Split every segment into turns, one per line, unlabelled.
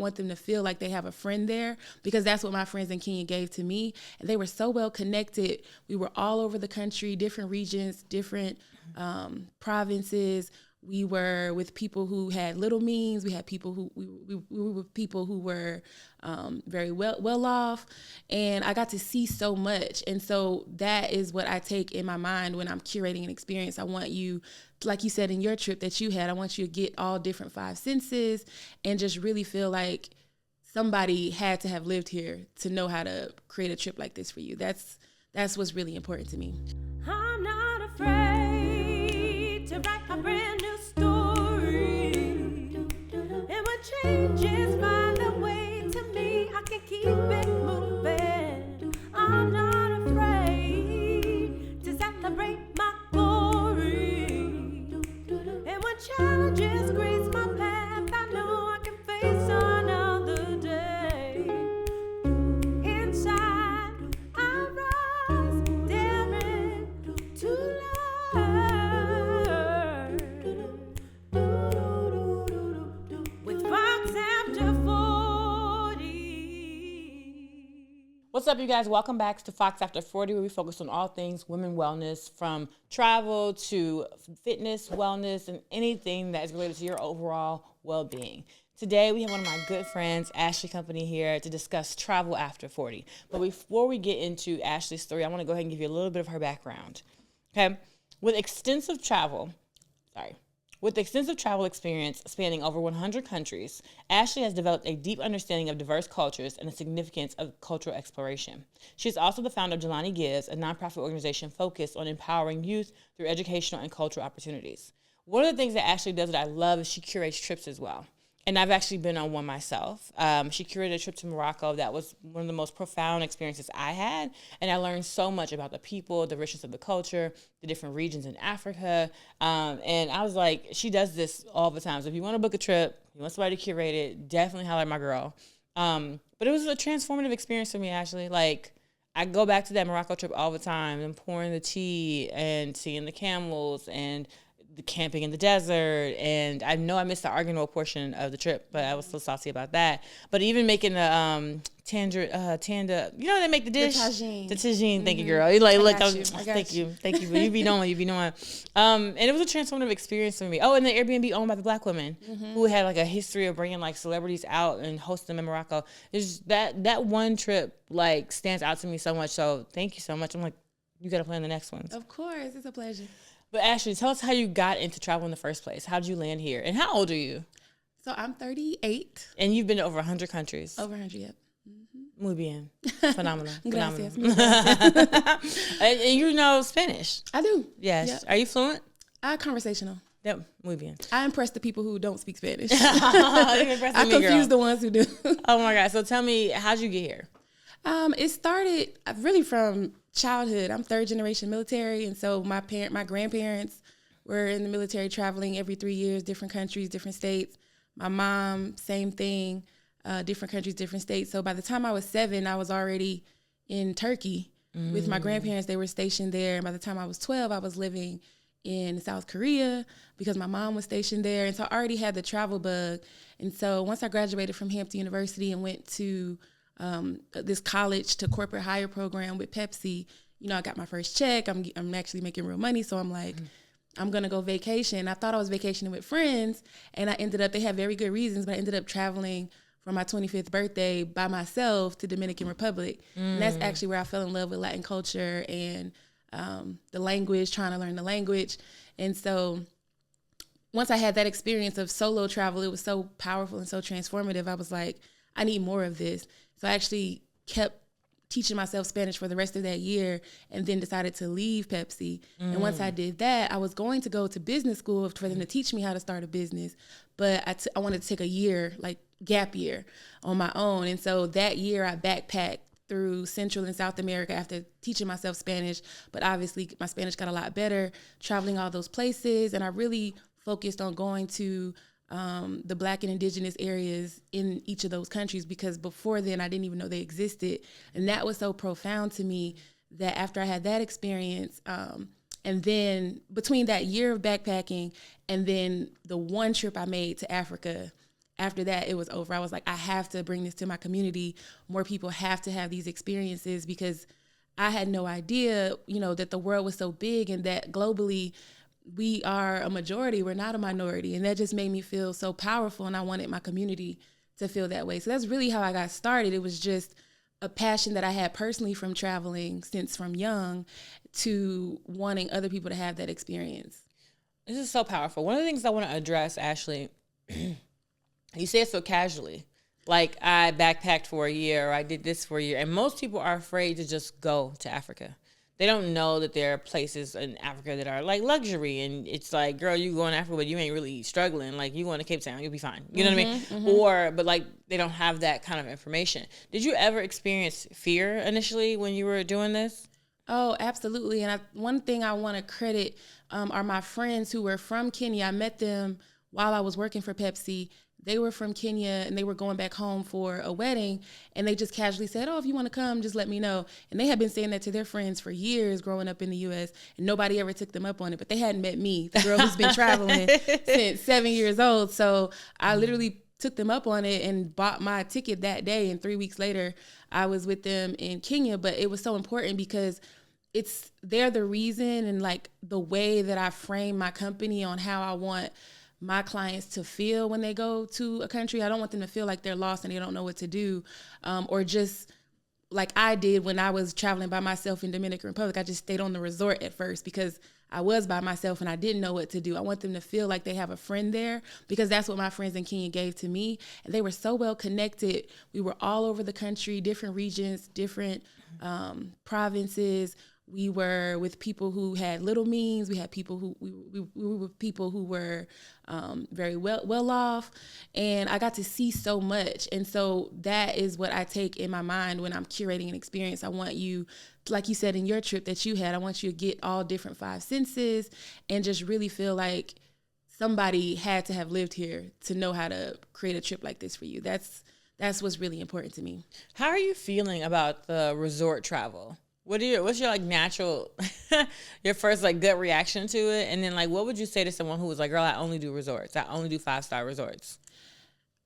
want them to feel like they have a friend there, because that's what my friends in Kenya gave to me. And they were so well connected. We were all over the country, different regions, different provinces. We were with people who had little means. We had people who we were with people who were very well off, and I got to see so much. And so that is what I take in my mind when I'm curating an experience. I want you, like you said in your trip that you had, I want you to get all different 5 senses and just really feel like somebody had to have lived here to know how to create a trip like this for you. That's what's really important to me.
I'm not afraid to write a brand new story. And when changes find a way to me, I can keep it moving. I'm not afraid to celebrate my glory. And when challenges grace my path, I know I can face another day. Inside, I rise, daring to learn. With Fox After 40.
What's up, you guys? Welcome back to Fox After 40, where we focus on all things women wellness, from travel to fitness, wellness, and anything that is related to your overall well-being. Today, we have one of my good friends, Ashley Company, here to discuss travel after 40. But before we get into Ashley's story, I want to go ahead and give you a little bit of her background. Okay? With extensive travel experience spanning over 100 countries, Ashley has developed a deep understanding of diverse cultures and the significance of cultural exploration. She is also the founder of Jelani Gives, a nonprofit organization focused on empowering youth through educational and cultural opportunities. One of the things that Ashley does that I love is she curates trips as well. And I've actually been on one myself. She curated a trip to Morocco that was one of the most profound experiences I had. And I learned so much about the people, the richness of the culture, the different regions in Africa. And I was like, she does this all the time. So if you want to book a trip, you want somebody to curate it, definitely holler at my girl. But it was a transformative experience for me, Ashley. Like, I go back to that Morocco trip all the time and pouring the tea and seeing the camels and the camping in the desert. And I know I missed the Argano portion of the trip, but I was so saucy about that. But even making the tanda, you know, they make the dish, the tagine. Thank you, girl. You like, look, thank you. But you be knowing. And it was a transformative experience for me. Oh, and the Airbnb owned by the Black women who had like a history of bringing like celebrities out and hosting them in Morocco. It's that one trip like stands out to me so much. So thank you so much. I'm like, you got to plan the next ones.
Of course, it's a pleasure.
But Ashley, tell us how you got into travel in the first place. How did you land here? And how old are you?
So I'm 38.
And you've been to over 100 countries.
Over 100, yep.
Muy bien. Phenomenal.
Gracias.
And you know Spanish.
I do.
Yes.
Yep.
Are you fluent?
Conversational.
Yep. Muy bien.
I impress the people who don't speak Spanish.
I
confuse the ones who do.
Oh my God. So tell me, how'd you get here?
It started really from childhood. I'm 3rd generation military, and so my grandparents were in the military, traveling every 3 years, different countries, different states. My mom, same thing, different countries, different states. So by the time I was 7, I was already in Turkey with my grandparents. They were stationed there. And by the time I was 12, I was living in South Korea because my mom was stationed there. And so I already had the travel bug. And so once I graduated from Hampton University and went to this college to corporate hire program with Pepsi, you know, I got my first check. I'm actually making real money. So I'm like, I'm going to go vacation. I thought I was vacationing with friends, and they had very good reasons, but I ended up traveling for my 25th birthday by myself to Dominican Republic. And that's actually where I fell in love with Latin culture and the language, trying to learn the language. And so once I had that experience of solo travel, it was so powerful and so transformative. I was like, I need more of this. So I actually kept teaching myself Spanish for the rest of that year, and then decided to leave Pepsi. And once I did that, I was going to go to business school for them to teach me how to start a business. But I wanted to take a year, like gap year, on my own. And so that year I backpacked through Central and South America after teaching myself Spanish. But obviously my Spanish got a lot better, traveling all those places. And I really focused on going to the Black and Indigenous areas in each of those countries, because before then I didn't even know they existed. And that was so profound to me that after I had that experience, and then between that year of backpacking and then the one trip I made to Africa, after that, it was over. I was like, I have to bring this to my community. More people have to have these experiences, because I had no idea, that the world was so big and that globally we are a majority. We're not a minority. And that just made me feel so powerful. And I wanted my community to feel that way. So that's really how I got started. It was just a passion that I had personally from traveling since from young, to wanting other people to have that experience.
This is so powerful. One of the things I want to address, Ashley, you say it so casually. Like, I backpacked for a year, or I did this for a year. And most people are afraid to just go to Africa. They don't know that there are places in Africa that are like luxury. And it's like, girl, you going to Africa, but you ain't really struggling. Like, you going to Cape Town, you'll be fine. You know what I mean? Mm-hmm. But like, they don't have that kind of information. Did you ever experience fear initially when you were doing this?
Oh, absolutely. And one thing I want to credit are my friends who were from Kenya. I met them while I was working for Pepsi. They were from Kenya, and they were going back home for a wedding, and they just casually said, oh, if you want to come, just let me know. And they had been saying that to their friends for years growing up in the U.S., and nobody ever took them up on it. But they hadn't met me, the girl who's been traveling since 7 years old. So I literally took them up on it and bought my ticket that day, and 3 weeks later, I was with them in Kenya. But it was so important because they're the reason, and like the way that I frame my company on how I want my clients to feel when they go to a country. I don't want them to feel like they're lost and they don't know what to do, or just like I did when I was traveling by myself in Dominican Republic. I just stayed on the resort at first because I was by myself and I didn't know what to do. I want them to feel like they have a friend there, because that's what my friends in Kenya gave to me. And they were so well connected. We were all over the country, different regions, different provinces. We were with people who had little means. We had people who we were with people who were very well off, and I got to see so much. And so that is what I take in my mind when I'm curating an experience. I want you, like you said in your trip that you had, I want you to get all different 5 senses and just really feel like somebody had to have lived here to know how to create a trip like this for you. That's what's really important to me.
How are you feeling about the resort travel? What's your like natural, your first like gut reaction to it? And then like, what would you say to someone who was like, girl, I only do resorts. I only do 5-star resorts.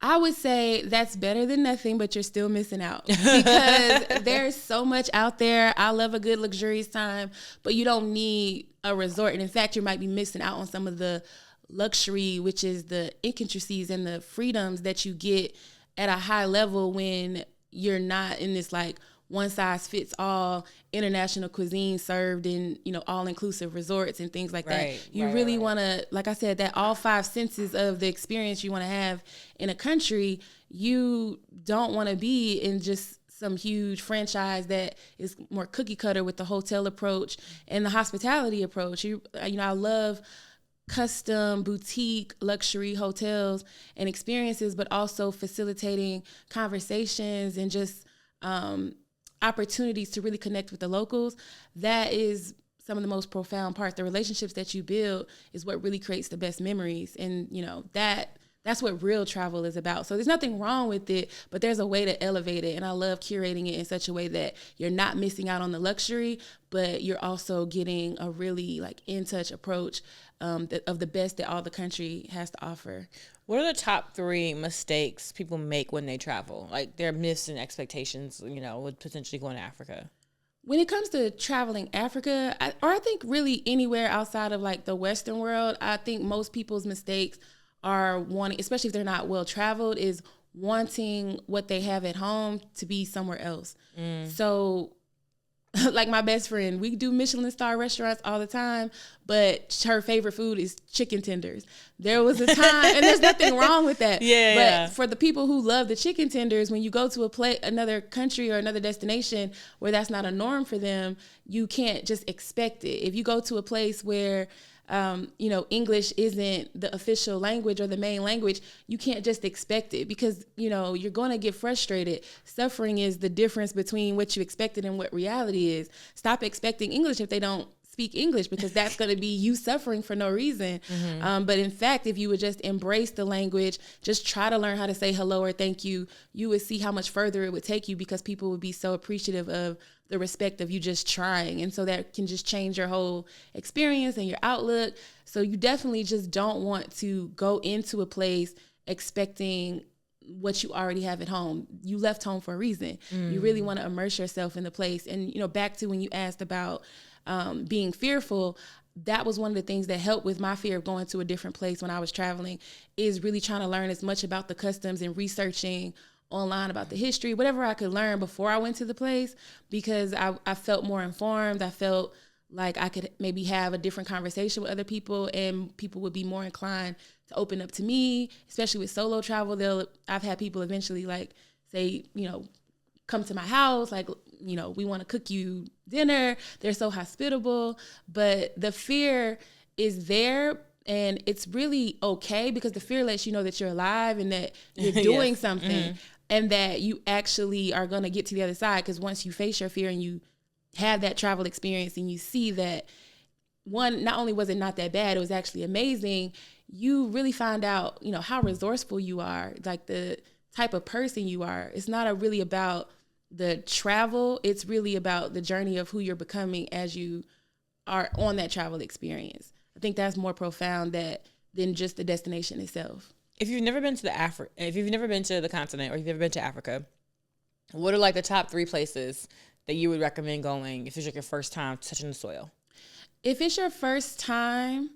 I would say that's better than nothing, but you're still missing out because there's so much out there. I love a good luxurious time, but you don't need a resort. And in fact, you might be missing out on some of the luxury, which is the intricacies and the freedoms that you get at a high level when you're not in this like one size fits all international cuisine served in, all inclusive resorts and things like that. You really want to, like I said, that all 5 senses of the experience you want to have in a country. You don't want to be in just some huge franchise that is more cookie cutter with the hotel approach and the hospitality approach. I love custom boutique luxury hotels and experiences, but also facilitating conversations and just opportunities to really connect with the locals. That is some of the most profound part. The relationships that you build is what really creates the best memories. And, that's what real travel is about. So there's nothing wrong with it, but there's a way to elevate it. And I love curating it in such a way that you're not missing out on the luxury, but you're also getting a really like in-touch approach of the best that all the country has to offer.
What are the top 3 mistakes people make when they travel? Like their myths and expectations, with potentially going to Africa?
When it comes to traveling Africa, I think really anywhere outside of like the Western world, I think most people's mistakes are wanting, especially if they're not well traveled, is wanting what they have at home to be somewhere else. So like my best friend, we do Michelin star restaurants all the time, but her favorite food is chicken tenders. There was a time, and there's nothing wrong with that. But for the people who love the chicken tenders, when you go to another country or another destination where that's not a norm for them, you can't just expect it. If you go to a place where English isn't the official language or the main language, you can't just expect it because, you're going to get frustrated. Suffering is the difference between what you expected and what reality is. Stop expecting English if they don't speak English, because that's going to be you suffering for no reason. But in fact, if you would just embrace the language, just try to learn how to say hello or thank you, you would see how much further it would take you, because people would be so appreciative of the respect of you just trying. And so that can just change your whole experience and your outlook. So you definitely just don't want to go into a place expecting what you already have at home. You left home for a reason. You really want to immerse yourself in the place. And, back to when you asked about being fearful, that was one of the things that helped with my fear of going to a different place when I was traveling, is really trying to learn as much about the customs and researching online about the history, whatever I could learn before I went to the place, because I felt more informed. I felt like I could maybe have a different conversation with other people, and people would be more inclined to open up to me, especially with solo travel. I've had people eventually say, come to my house, we want to cook you dinner. They're so hospitable, but the fear is there, and it's really okay, because the fear lets you know that you're alive and that you're doing something, and that you actually are going to get to the other side. Because once you face your fear and you have that travel experience and you see that, one, not only was it not that bad, it was actually amazing, you really find out, how resourceful you are, like the type of person you are. It's not really about the travel. It's really about the journey of who you're becoming as you are on that travel experience. I think that's more profound than just the destination itself.
If you've never been to the continent, or you've never been to Africa, what are the top 3 places that you would recommend going if it's your first time touching the soil?
If it's your first time,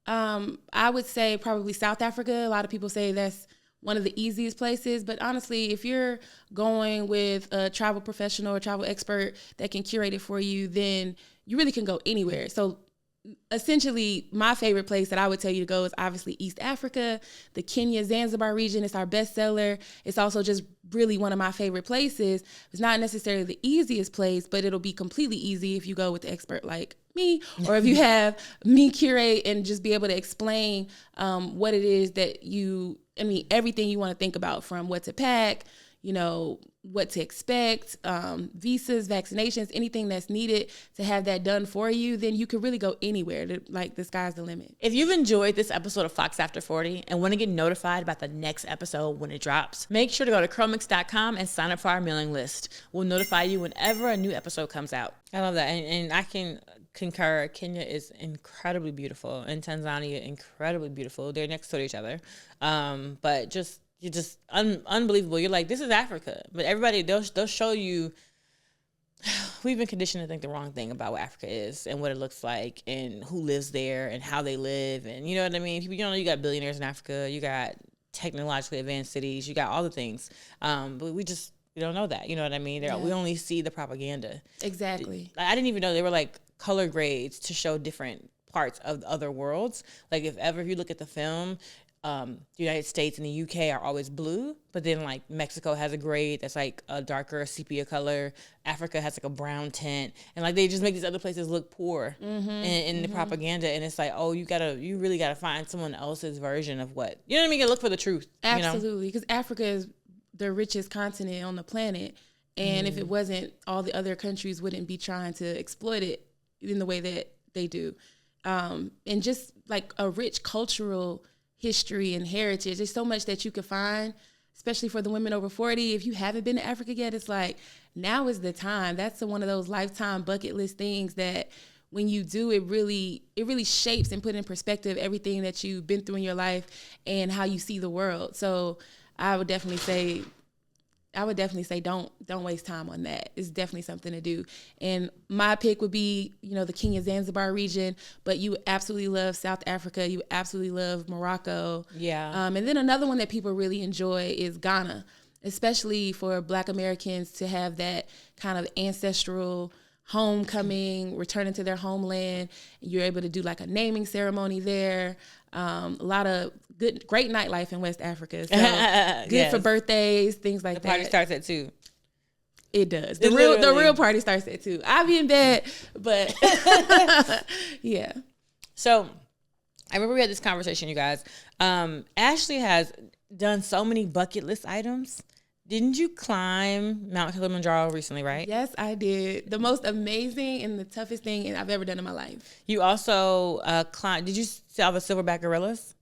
I would say probably South Africa. A lot of people say that's one of the easiest places, but honestly, if you're going with a travel professional or travel expert that can curate it for you, then you really can go anywhere. So essentially, my favorite place that I would tell you to go is obviously East Africa, the Kenya, Zanzibar region. It's our bestseller. It's also just really one of my favorite places. It's not necessarily the easiest place, but it'll be completely easy if you go with the expert like me, or if you have me curate and just be able to explain what it is that everything you want to think about, from what to pack, what to expect, visas, vaccinations, anything that's needed to have that done for you, then you could really go anywhere. The sky's the limit.
If you've enjoyed this episode of Fox After 40 and want to get notified about the next episode when it drops, make sure to go to CurlMix.com and sign up for our mailing list. We'll notify you whenever a new episode comes out. I love that. And I can concur. Kenya is incredibly beautiful, and Tanzania incredibly beautiful. They're next to each other. But you're just unbelievable. You're like, this is Africa. But everybody, they'll show you. We've been conditioned to think the wrong thing about what Africa is and what it looks like and who lives there and how they live. And you know what I mean? You got billionaires in Africa. You got technologically advanced cities. You got all the things. But we don't know that. You know what I mean? We only see the propaganda.
Exactly.
I didn't even know they were color grades to show different parts of the other worlds. If you look at the film, the United States and the UK are always blue, but then Mexico has a grade that's a darker sepia color. Africa has a brown tint, and they just make these other places look poor in the propaganda. And it's you really gotta find someone else's version of what, you know what I mean? You gotta look for the truth.
Absolutely, because Africa is the richest continent on the planet, and if it wasn't, all the other countries wouldn't be trying to exploit it in the way that they do, and just a rich cultural history and heritage. There's so much that you could find, especially for the women over 40. If you haven't been to Africa yet, it's now is the time. That's one of those lifetime bucket list things that when you do, it really shapes and put in perspective everything that you've been through in your life and how you see the world. So I would definitely say don't waste time on that. It's definitely something to do. And my pick would be, the Kenya Zanzibar region, but you absolutely love South Africa. You absolutely love Morocco.
Yeah.
And then another one that people really enjoy is Ghana, especially for Black Americans to have that kind of ancestral homecoming, returning to their homeland. You're able to do a naming ceremony there. A lot of great nightlife in West Africa. So good for birthdays, things like that.
The party starts at 2.
It does. The real party starts at 2. I'll be in bed, but yeah.
So I remember we had this conversation, you guys. Ashley has done so many bucket list items. Didn't you climb Mount Kilimanjaro recently, right?
Yes, I did. The most amazing and the toughest thing I've ever done in my life.
You also climbed. Did you solve a silverback gorillas?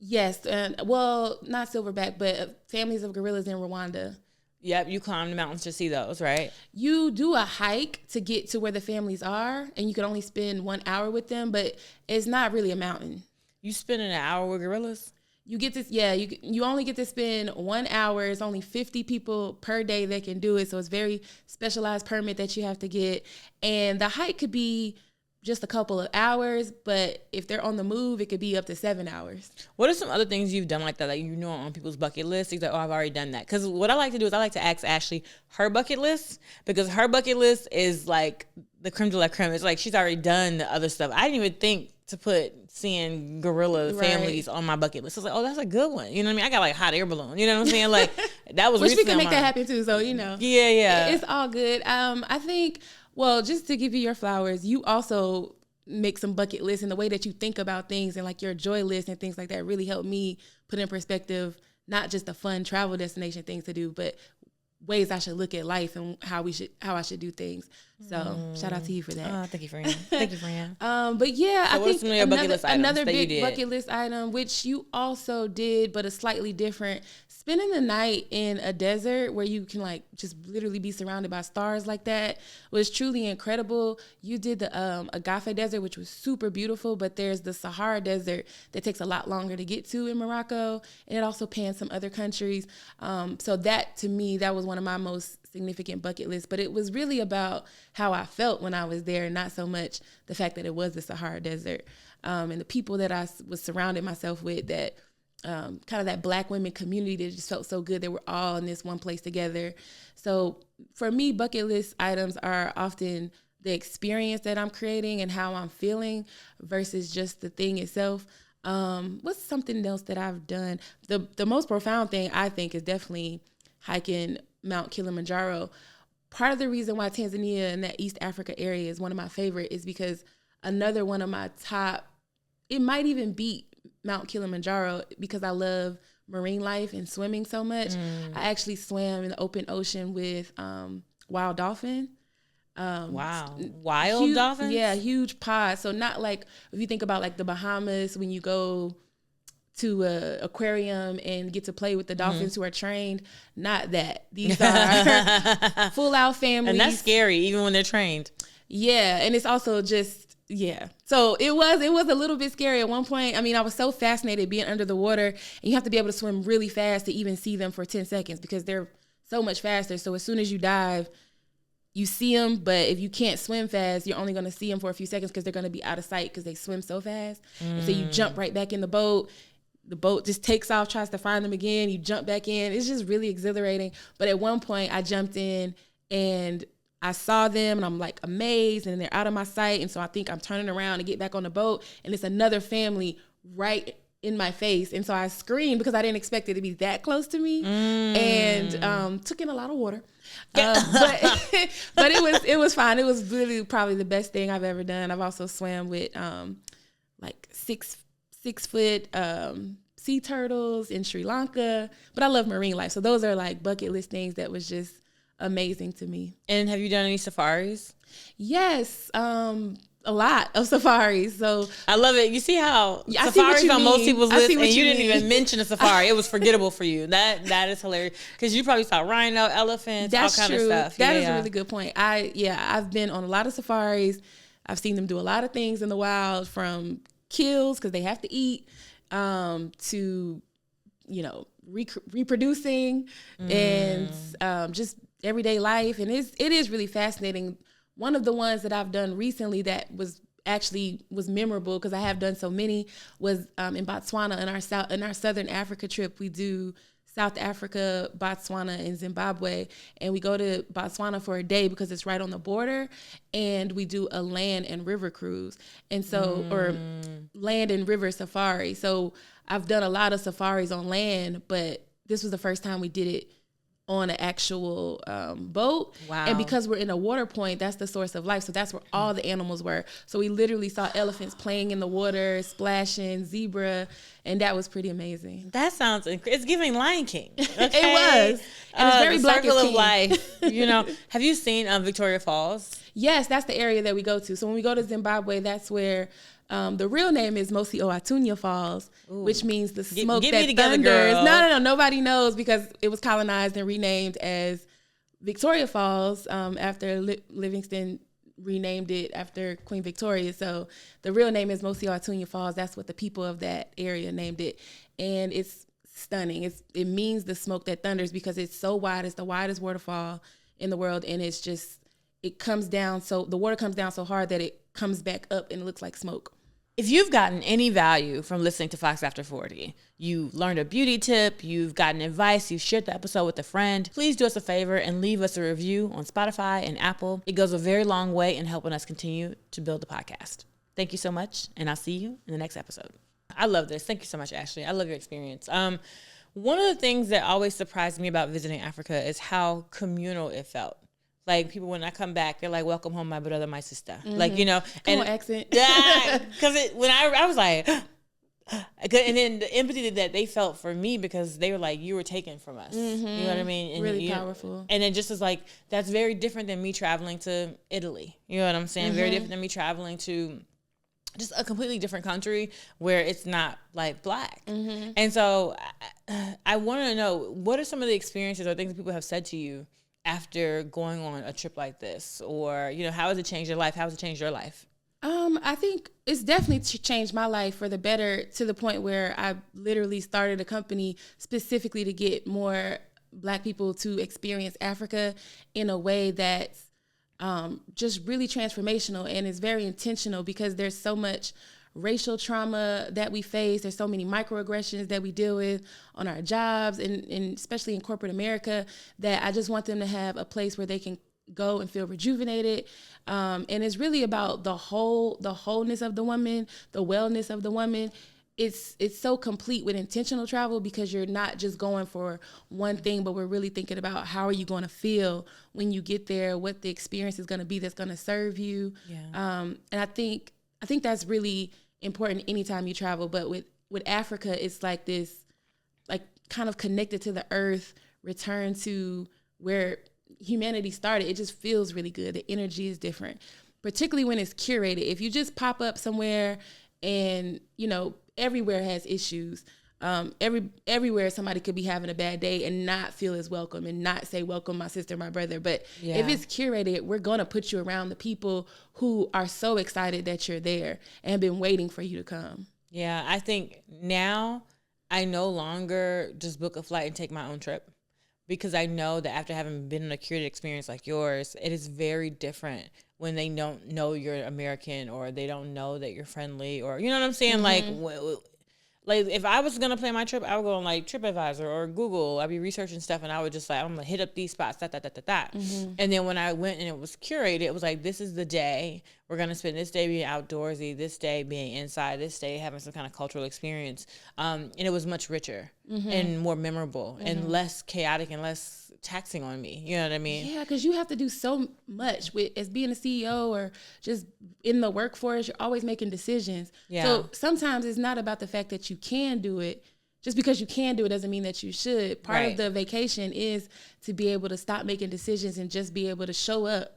Yes. Well, not silverback, but families of gorillas in Rwanda.
Yep, you climbed the mountains to see those, right?
You do a hike to get to where the families are, and you can only spend 1 hour with them, but it's not really a mountain.
You spend an hour with gorillas?
You get this, you only get to spend 1 hour. It's only 50 people per day that can do it. So it's very specialized permit that you have to get. And the hike could be just a couple of hours, but if they're on the move, it could be up to 7 hours.
What are some other things you've done like that you know on people's bucket list? You're like, oh, I've already done that. Because what I like to do is I like to ask Ashley her bucket list, because her bucket list is like the creme de la creme. It's like she's already done the other stuff. I didn't even think to put seeing gorilla families on my bucket list. I was like, oh, that's a good one. You know what I mean? I got like hot air balloon. You know what I'm saying? Like that was
Which we can make that happen too. So, you know.
Yeah.
It's all good. I think, well, just to give you your flowers, you also make some bucket lists, and the way that you think about things and like your joy list and things like that really helped me put in perspective, not just the fun travel destination things to do, but ways I should look at life and how I should do things. So shout out to you for that.
Oh, thank you, Fran. Thank you, Fran.
But yeah,
so
I think another big
did?
bucket list item, which you also did, but a slightly different, spending the night in a desert where you can like just literally be surrounded by stars like that was truly incredible. You did the Agafe Desert, which was super beautiful, but there's the Sahara Desert that takes a lot longer to get to in Morocco, and it also pans some other countries. So that, to me, that was one of my most significant bucket lists, but it was really about how I felt when I was there, not so much the fact that it was the Sahara Desert, and the people that I was surrounded myself with, that kind of that Black women community that just felt so good that we're all in this one place together. So for me, bucket list items are often the experience that I'm creating and how I'm feeling versus just the thing itself. What's something else that I've done? The most profound thing I think is definitely hiking Mount Kilimanjaro. Part of the reason why Tanzania and that East Africa area is one of my favorite is because another one of my top, it might even beat Mount Kilimanjaro, because I love marine life and swimming so much. I actually swam in the open ocean with wild dolphin.
Wild dolphins?
Yeah, huge pods. So not like if you think about like the Bahamas when you go to a aquarium and get to play with the dolphins who are trained. Not that. These are full out families.
And that's scary even when they're trained.
Yeah, and it's also just, yeah. So it was a little bit scary at one point. I mean, I was so fascinated being under the water, and you have to be able to swim really fast to even see them for 10 seconds because they're so much faster. So as soon as you dive, you see them, but if you can't swim fast, you're only going to see them for a few seconds because they're going to be out of sight because they swim so fast. And so you jump right back in the boat. The boat just takes off, tries to find them again. You jump back in. It's just really exhilarating. But at one point, I jumped in and I saw them and I'm like amazed, and they're out of my sight. And so I think I'm turning around to get back on the boat, and it's another family right in my face. And so I screamed because I didn't expect it to be that close to me, and took in a lot of water. But it was fine. It was really probably the best thing I've ever done. I've also swam with like six foot sea turtles in Sri Lanka. But I love marine life. So those are like bucket list things that was just amazing to me.
And have you done any safaris?
Yes, a lot of safaris. So
I love it. You see how safaris on most people's list, and you didn't even mention a safari. It was forgettable for you. That is hilarious because you probably saw rhino, elephants, all kind of stuff.
That is a really good point. I've been on a lot of safaris. I've seen them do a lot of things in the wild, from kills because they have to eat, to reproducing and just everyday life. And it is really fascinating. One of the ones that I've done recently that was memorable because I have done so many was in Botswana. In our Southern Africa trip, we do South Africa, Botswana, and Zimbabwe. And we go to Botswana for a day because it's right on the border. And we do a land and river cruise. And so, or land and river safari. So I've done a lot of safaris on land, but this was the first time we did it on an actual boat. Wow. And because we're in a water point, that's the source of life. So that's where all the animals were. So we literally saw elephants playing in the water, splashing, zebra, and that was pretty amazing.
That sounds it's giving Lion King. Okay?
It was. And it's very Black
circle of life. Have you seen Victoria Falls?
Yes, that's the area that we go to. So when we go to Zimbabwe, that's where the real name is Mosi Oatunya Falls, which means the smoke that thunders.
Girl.
No, nobody knows because it was colonized and renamed as Victoria Falls after Livingston renamed it after Queen Victoria. So the real name is Mosi Artunya Falls. That's what the people of that area named it. And it's stunning. It means the smoke that thunders because it's so wide. It's the widest waterfall in the world. And it's just, it comes down. So the water comes down so hard that it comes back up and it looks like smoke.
If you've gotten any value from listening to Fox After 40, you learned a beauty tip, you've gotten advice, you shared the episode with a friend, please do us a favor and leave us a review on Spotify and Apple. It goes a very long way in helping us continue to build the podcast. Thank you so much, and I'll see you in the next episode. I love this. Thank you so much, Ashley. I love your experience. One of the things that always surprised me about visiting Africa is how communal it felt. Like, people, when I come back, they're like, welcome home, my brother, my sister. Mm-hmm. Like, you know.
Come on, accent.
Yeah, because when I was like, and then the empathy that they felt for me, because they were like, you were taken from us. Mm-hmm. You know what I mean? And
really powerful.
And it just is like, that's very different than me traveling to Italy. You know what I'm saying? Mm-hmm. Very different than me traveling to just a completely different country where it's not like Black. Mm-hmm. And so I want to know, what are some of the experiences or things that people have said to you after going on a trip like this? Or, you know, how has it changed your life? How has it changed your life?
I think it's definitely changed my life for the better, to the point where I literally started a company specifically to get more Black people to experience Africa in a way that's just really transformational, and it's very intentional because there's so much racial trauma that we face. There's so many microaggressions that we deal with on our jobs and especially in corporate America, that I just want them to have a place where they can go and feel rejuvenated. And it's really about the wholeness of the woman, the wellness of the woman. It's so complete with intentional travel, because you're not just going for one thing, but we're really thinking about how are you going to feel when you get there, what the experience is going to be that's going to serve you. Yeah. And I think that's really important anytime you travel. But with Africa, it's like this, like, kind of connected to the earth, return to where humanity started. It just feels really good. The energy is different, particularly when it's curated. If you just pop up somewhere and, you know, everywhere has issues. Everywhere somebody could be having a bad day and not feel as welcome and not say, welcome, my sister, my brother. But if it's curated, we're going to put you around the people who are so excited that you're there and have been waiting for you to come. Yeah,
I think now I no longer just book a flight and take my own trip, because I know that after having been in a curated experience like yours, it is very different when they don't know you're American, or they don't know that you're friendly, or, you know what I'm saying? Mm-hmm. Like if I was going to plan my trip, I would go on like TripAdvisor or Google. I'd be researching stuff, and I would just like, I'm going to hit up these spots, Mm-hmm. And then when I went and it was curated, it was like, this is the day. We're going to spend this day being outdoorsy, this day being inside, this day having some kind of cultural experience. And it was much richer and more memorable and less chaotic and less taxing on me. You know what I mean?
Yeah, because you have to do so much as being a CEO or just in the workforce. You're always making decisions. Yeah. So sometimes it's not about the fact that you can do it. Just because you can do it doesn't mean that you should. Part of the vacation is to be able to stop making decisions and just be able to show up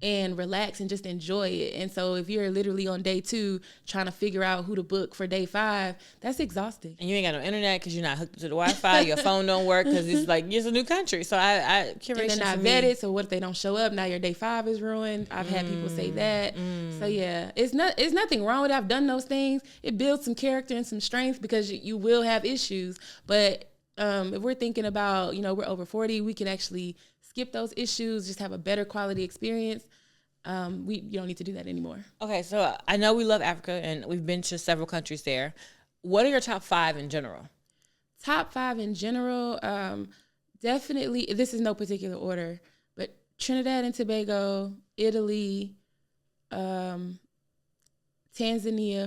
and relax and just enjoy it. And so if you're literally on day 2 trying to figure out who to book for day 5, that's exhausting.
And you ain't got no internet because you're not hooked to the Wi-Fi. Your phone don't work because it's like, it's a new country. So I curation,
and they're not vetted. So what if they don't show up? Now your day 5 is ruined. I've had people say that. So yeah, it's nothing wrong with it. I've done those things. It builds some character and some strength, because you will have issues. But if we're thinking about, we're over 40, we can actually skip those issues, just have a better quality experience. You don't need to do that anymore.
Okay, so I know we love Africa and we've been to several countries there. What are your top 5 in general?
Top 5 in general, definitely, this is no particular order, but Trinidad and Tobago, Italy, Tanzania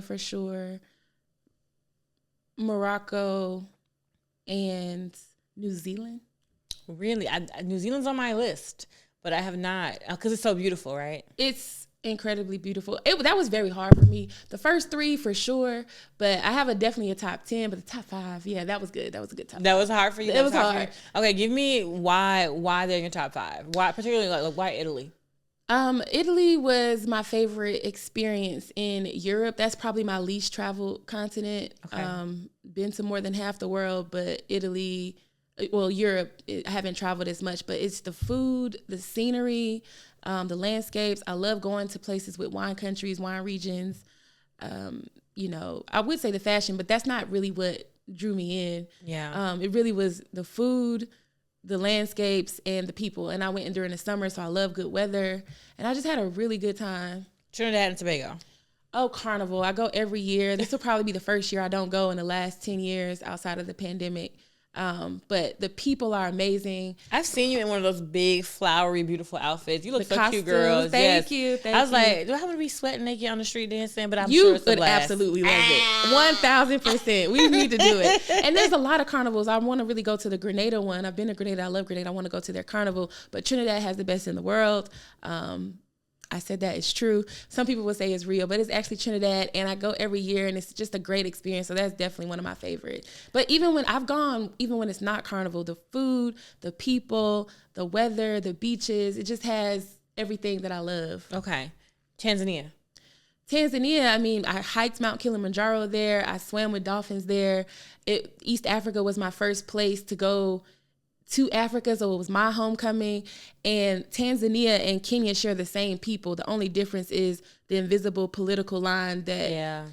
for sure, Morocco, and New Zealand.
Really? New Zealand's on my list, but I have not, because it's so beautiful, right?
It's incredibly beautiful. That was very hard for me. The first 3 for sure, but I have definitely a top 10, but the top 5, yeah, that was good. That was a good top 5.
That was hard for you?
It was hard.
Okay, give me why they're in your top 5. Why, particularly, like why Italy?
Italy was my favorite experience in Europe. That's probably my least traveled continent. Okay. Been to more than half the world, but Italy, well, Europe, I haven't traveled as much, but it's the food, the scenery, the landscapes. I love going to places with wine countries, wine regions. I would say the fashion, but that's not really what drew me in.
Yeah.
It really was the food, the landscapes, and the people. And I went in during the summer, so I love good weather. And I just had a really good time.
Trinidad and Tobago.
Oh, Carnival. I go every year. This will probably be the first year I don't go in the last 10 years outside of the pandemic. But the people are amazing.
I've seen you in one of those big, flowery, beautiful outfits. You look so
costumes,
cute, girl.
Thank you.
I was like, do I want to be sweating naked on the street dancing? But I'm sure it's a
would
blast.
absolutely love it. 1,000%. We need to do it. And there's a lot of carnivals. I want to really go to the Grenada one. I've been to Grenada. I love Grenada. I want to go to their carnival. But Trinidad has the best in the world. I said that it's true. Some people would say it's real, but it's actually Trinidad, and I go every year, and it's just a great experience. So that's definitely one of my favorites. But even when I've gone, even when it's not carnival, the food, the people, the weather, the beaches, it just has everything that I love.
Okay. Tanzania,
I mean, I hiked Mount Kilimanjaro there. I swam with dolphins there. East Africa was my first place to go to Africa, so it was my homecoming. And Tanzania and Kenya share the same people. The only difference is the invisible political line that,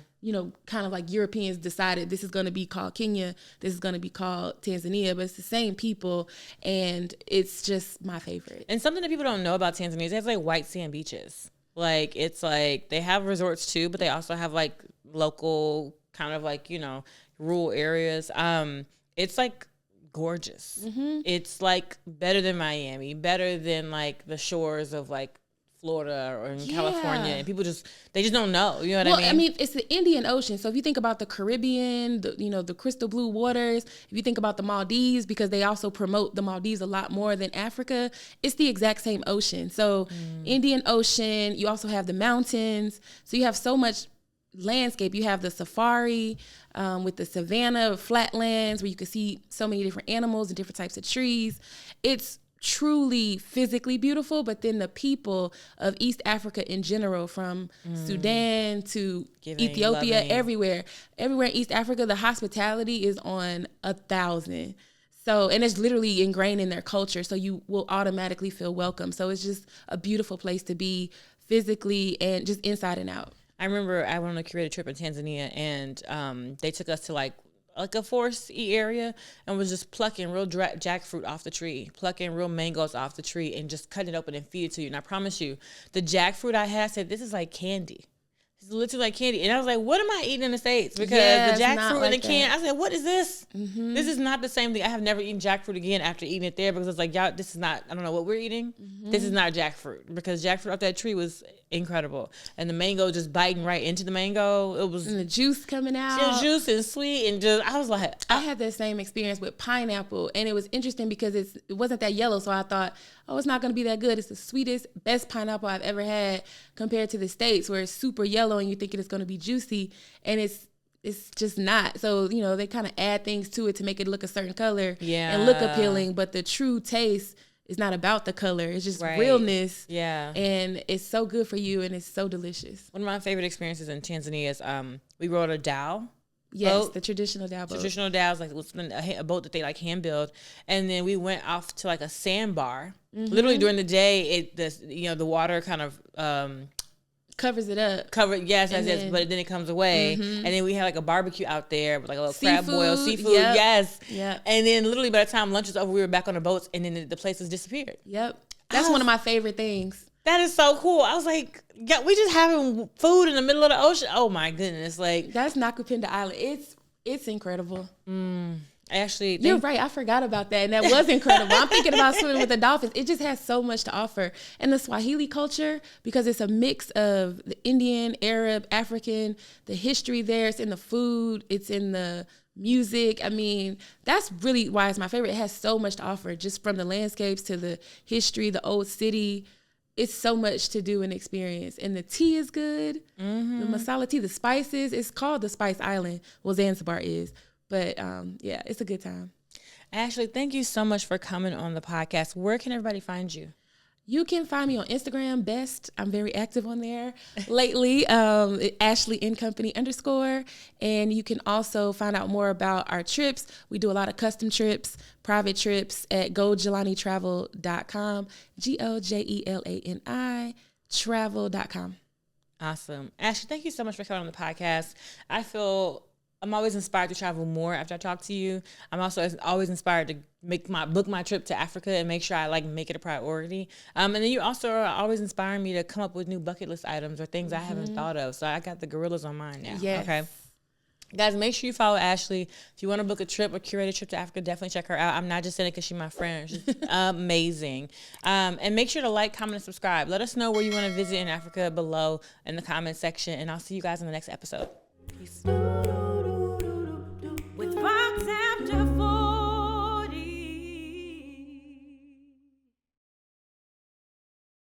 kind of like Europeans decided this is going to be called Kenya, this is going to be called Tanzania, but it's the same people, and it's just my favorite.
And something that people don't know about Tanzania is they have like white sand beaches. Like, it's like they have resorts too, but they also have like local kind of like, rural areas. It's like gorgeous. Mm-hmm. It's like better than Miami, better than like the shores of like Florida or in California, and people they just don't know. You know what I mean?
It's the Indian Ocean. So if you think about the Caribbean, the crystal blue waters, if you think about the Maldives, because they also promote the Maldives a lot more than Africa, it's the exact same ocean. So Indian Ocean, you also have the mountains. So you have so much landscape. You have the safari with the savanna, flatlands where you can see so many different animals and different types of trees. It's truly physically beautiful, but then the people of East Africa in general, from Sudan to Ethiopia, everywhere in East Africa, the hospitality is on 1,000. So, and it's literally ingrained in their culture, so you will automatically feel welcome. So it's just a beautiful place to be physically and just inside and out.
I remember I went on a curated trip in Tanzania, and they took us to like a foresty area and was just plucking real jackfruit off the tree, plucking real mangoes off the tree and just cutting it open and feed it to you. And I promise you, the jackfruit I had said, this is like candy. It's literally like candy. And I was like, what am I eating in the States? Because the jackfruit in the can, I said, what is this? Mm-hmm. This is not the same thing. I have never eaten jackfruit again after eating it there, because it's like, y'all, this is not, I don't know what we're eating. Mm-hmm. This is not jackfruit, because jackfruit off that tree was incredible. And the mango just biting right into the mango. It was.
And the juice coming out.
Still juice and sweet. And just, I was like.
I had that same experience with pineapple. And it was interesting because it wasn't that yellow. So I thought, it's not going to be that good. It's the sweetest, best pineapple I've ever had, compared to the States where it's super yellow and you're thinking it's going to be juicy. And it's just not. So, they kind of add things to it to make it look a certain color and look appealing. But the true taste is not about the color. It's just realness. Yeah. And it's so good for you, and it's so delicious.
One of my favorite experiences in Tanzania is we rode a dhow.
Yes,
boat.
the traditional dhow boat.
Traditional dhows, like a boat that they like hand build, and then we went off to like a sandbar. Mm-hmm. Literally during the day, the water kind of
covers it up.
Yes, but then it comes away, and then we had like a barbecue out there with like a little crab boil, seafood. Yep. Yes, yeah. And then literally by the time lunch was over, we were back on the boats, and then the place has disappeared. Yep,
that's one of my favorite things.
That is so cool. I was like, yeah, we just having food in the middle of the ocean. Oh my goodness. Like,
that's Nakupinda Island. It's incredible.
You're
right. I forgot about that. And that was incredible. I'm thinking about swimming with the dolphins. It just has so much to offer. And the Swahili culture, because it's a mix of the Indian, Arab, African, the history there. It's in the food. It's in the music. I mean, that's really why it's my favorite. It has so much to offer, just from the landscapes to the history, the old city. It's so much to do and experience. And the tea is good. Mm-hmm. The masala tea, the spices. It's called the Spice Island. Well, Zanzibar is. But it's a good time.
Ashley, thank you so much for coming on the podcast. Where can everybody find you?
You can find me on Instagram, best. I'm very active on there lately. Ashley & Company _. And you can also find out more about our trips. We do a lot of custom trips, private trips at gojelanitravel.com. GOJELANI travel.com.
Awesome. Ashley, thank you so much for coming on the podcast. I'm always inspired to travel more after I talk to you. I'm also always inspired to book my trip to Africa and make sure I make it a priority. And then you also are always inspiring me to come up with new bucket list items or things I haven't thought of. So I got the gorillas on mine now.
Yes.
Okay. Guys, make sure you follow Ashley. If you want to book a trip or curate a trip to Africa, definitely check her out. I'm not just saying it because she's my friend. She's amazing. And make sure to like, comment, and subscribe. Let us know where you want to visit in Africa below in the comment section. And I'll see you guys in the next episode. Peace.